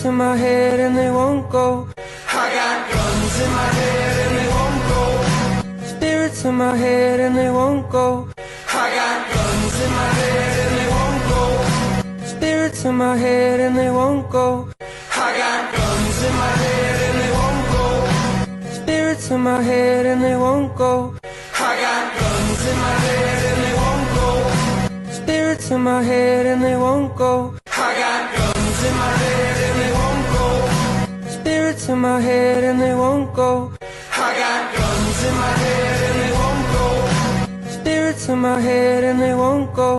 Spirits in my head and they won't go. I got guns in my head and they won't go. Spirits in my head and they won't go. I got guns in my head and they won't go. Spirits in my head and they won't go. I got guns in my head and they won't go. Spirits in my head and they won't go. I got guns in my head and they won't go. Spirits in my head and they won't go. I got guns in my head and they won't go. Spirits in my head and they won't go. I got guns in my head and they won't go. Spirits in my head and they won't go.